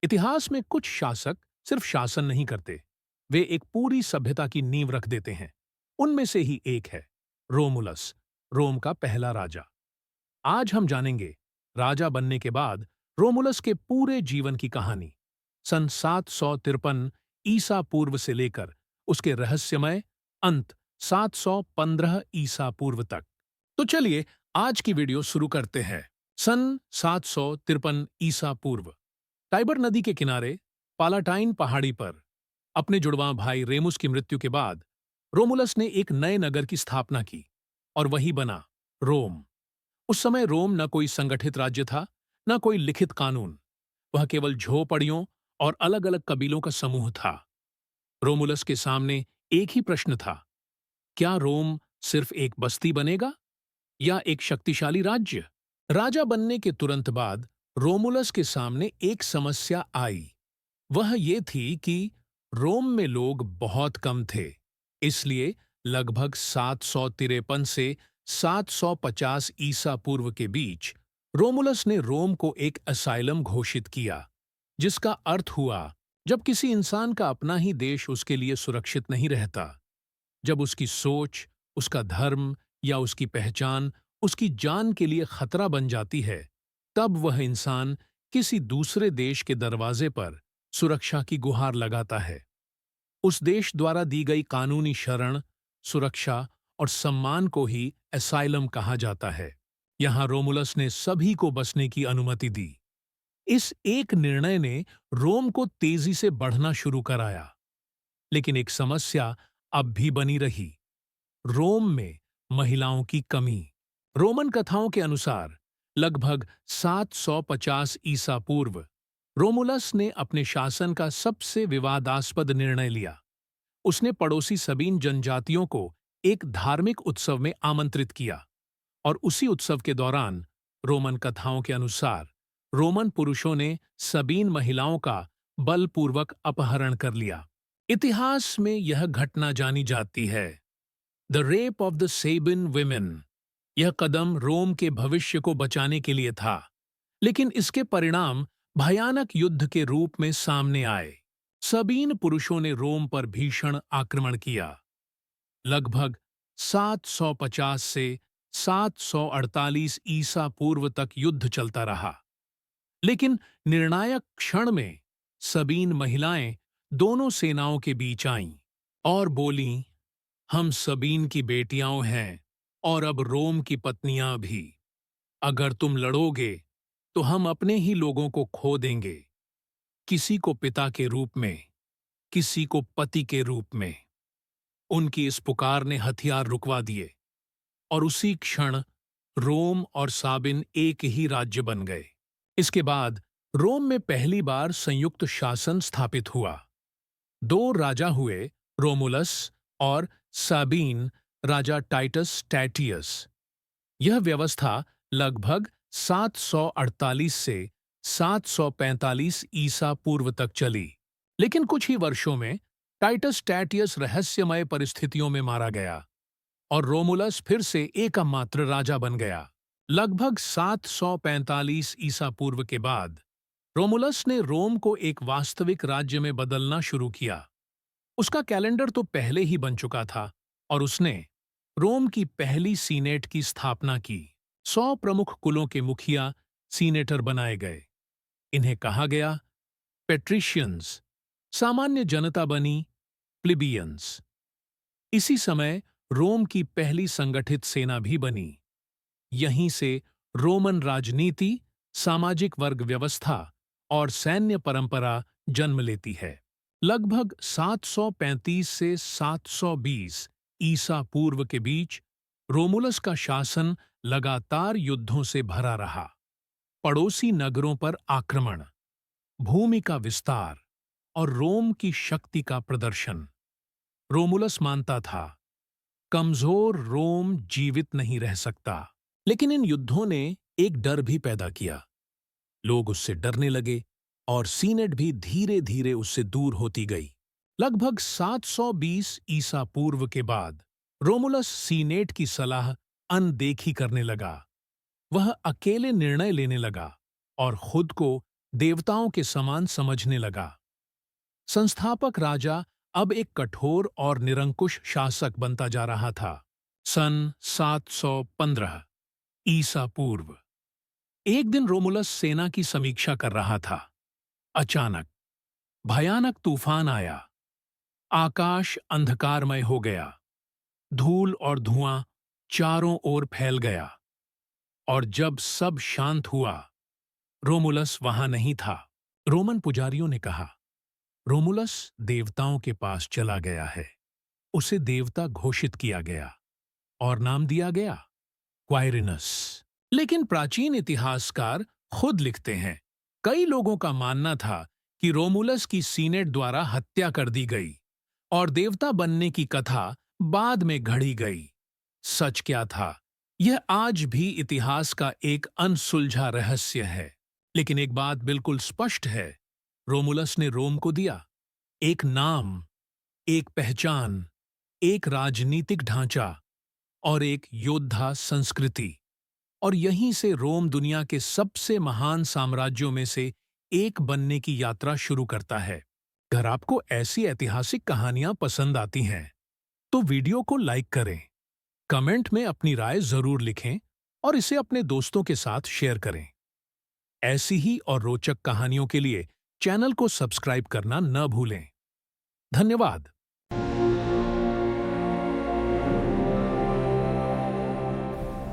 इतिहास में कुछ शासक सिर्फ शासन नहीं करते, वे एक पूरी सभ्यता की नींव रख देते हैं। उनमें से ही एक है रोमुलस, रोम का पहला राजा। आज हम जानेंगे राजा बनने के बाद रोमुलस के पूरे जीवन की कहानी, सन 753 ईसा पूर्व से लेकर उसके रहस्यमय अंत 715 ईसा पूर्व तक। तो चलिए आज की वीडियो शुरू करते हैं। सन 753 ईसा पूर्व, टाइबर नदी के किनारे पालाटाइन पहाड़ी पर अपने जुड़वां भाई रेमुस की मृत्यु के बाद रोमुलस ने एक नए नगर की स्थापना की और वही बना रोम। उस समय रोम न कोई संगठित राज्य था, न कोई लिखित कानून। वह केवल झोपड़ियों और अलग अलग कबीलों का समूह था। रोमुलस के सामने एक ही प्रश्न था, क्या रोम सिर्फ एक बस्ती बनेगा या एक शक्तिशाली राज्य? राजा बनने के तुरंत बाद रोमुलस के सामने एक समस्या आई। वह ये थी कि रोम में लोग बहुत कम थे, इसलिए लगभग 753 से 750 ईसा पूर्व के बीच रोमुलस ने रोम को एक असाइलम घोषित किया, जिसका अर्थ हुआ जब किसी इंसान का अपना ही देश उसके लिए सुरक्षित नहीं रहता, जब उसकी सोच, उसका धर्म या उसकी पहचान उसकी जान के लिए खतरा बन जाती है, तब वह इंसान किसी दूसरे देश के दरवाजे पर सुरक्षा की गुहार लगाता है। उस देश द्वारा दी गई कानूनी शरण, सुरक्षा और सम्मान को ही एसाइलम कहा जाता है। यहां रोमुलस ने सभी को बसने की अनुमति दी। इस एक निर्णय ने रोम को तेजी से बढ़ना शुरू कराया। लेकिन एक समस्या अब भी बनी रही, रोम में महिलाओं की कमी। रोमन कथाओं के अनुसार लगभग 750 ईसा पूर्व रोमुलस ने अपने शासन का सबसे विवादास्पद निर्णय लिया। उसने पड़ोसी सबीन जनजातियों को एक धार्मिक उत्सव में आमंत्रित किया और उसी उत्सव के दौरान रोमन कथाओं के अनुसार रोमन पुरुषों ने सबीन महिलाओं का बलपूर्वक अपहरण कर लिया। इतिहास में यह घटना जानी जाती है, the rape of the Sabin women. यह कदम रोम के भविष्य को बचाने के लिए था, लेकिन इसके परिणाम भयानक युद्ध के रूप में सामने आए। सबीन पुरुषों ने रोम पर भीषण आक्रमण किया। लगभग 750 से 748 ईसा पूर्व तक युद्ध चलता रहा। लेकिन निर्णायक क्षण में सबीन महिलाएं दोनों सेनाओं के बीच आईं और बोलीं, हम सबीन की बेटियां हैं और अब रोम की पत्नियां भी। अगर तुम लड़ोगे तो हम अपने ही लोगों को खो देंगे, किसी को पिता के रूप में, किसी को पति के रूप में। उनकी इस पुकार ने हथियार रुकवा दिए और उसी क्षण रोम और साबिन एक ही राज्य बन गए। इसके बाद रोम में पहली बार संयुक्त शासन स्थापित हुआ। दो राजा हुए, रोमुलस और साबीन राजा टाइटस स्टैटियस। यह व्यवस्था लगभग 748 से 745 ईसा पूर्व तक चली। लेकिन कुछ ही वर्षों में टाइटस स्टैटियस रहस्यमय परिस्थितियों में मारा गया और रोमुलस फिर से एकमात्र राजा बन गया। लगभग 745 ईसा पूर्व के बाद रोमुलस ने रोम को एक वास्तविक राज्य में बदलना शुरू किया। उसका कैलेंडर तो पहले ही बन चुका था और उसने रोम की पहली सीनेट की स्थापना की। 100 प्रमुख कुलों के मुखिया सीनेटर बनाए गए। इन्हें कहा गया पेट्रिशियंस। सामान्य जनता बनी प्लिबियंस। इसी समय रोम की पहली संगठित सेना भी बनी। यहीं से रोमन राजनीति, सामाजिक वर्ग व्यवस्था और सैन्य परंपरा जन्म लेती है। लगभग 735 से 720 ईसा पूर्व के बीच रोमुलस का शासन लगातार युद्धों से भरा रहा। पड़ोसी नगरों पर आक्रमण, भूमि का विस्तार और रोम की शक्ति का प्रदर्शन। रोमुलस मानता था, कमजोर रोम जीवित नहीं रह सकता। लेकिन इन युद्धों ने एक डर भी पैदा किया। लोग उससे डरने लगे और सीनेट भी धीरे धीरे उससे दूर होती गई। लगभग 720 ईसा पूर्व के बाद रोमुलस सीनेट की सलाह अनदेखी करने लगा। वह अकेले निर्णय लेने लगा और खुद को देवताओं के समान समझने लगा। संस्थापक राजा अब एक कठोर और निरंकुश शासक बनता जा रहा था। सन 715 ईसा पूर्व एक दिन रोमुलस सेना की समीक्षा कर रहा था। अचानक भयानक तूफान आया। आकाश अंधकारमय हो गया। धूल और धुआं चारों ओर फैल गया। और जब सब शांत हुआ, रोमुलस वहां नहीं था। रोमन पुजारियों ने कहा, रोमुलस देवताओं के पास चला गया है। उसे देवता घोषित किया गया और नाम दिया गया क्वाइरिनस। लेकिन प्राचीन इतिहासकार खुद लिखते हैं, कई लोगों का मानना था कि रोमुलस की सीनेट द्वारा हत्या कर दी गई और देवता बनने की कथा बाद में घड़ी गई। सच क्या था, यह आज भी इतिहास का एक अनसुलझा रहस्य है। लेकिन एक बात बिल्कुल स्पष्ट है, रोमुलस ने रोम को दिया एक नाम, एक पहचान, एक राजनीतिक ढांचा और एक योद्धा संस्कृति। और यहीं से रोम दुनिया के सबसे महान साम्राज्यों में से एक बनने की यात्रा शुरू करता है। अगर आपको ऐसी ऐतिहासिक कहानियां पसंद आती हैं, तो वीडियो को लाइक करें, कमेंट में अपनी राय जरूर लिखें और इसे अपने दोस्तों के साथ शेयर करें। ऐसी ही और रोचक कहानियों के लिए चैनल को सब्सक्राइब करना न भूलें। धन्यवाद।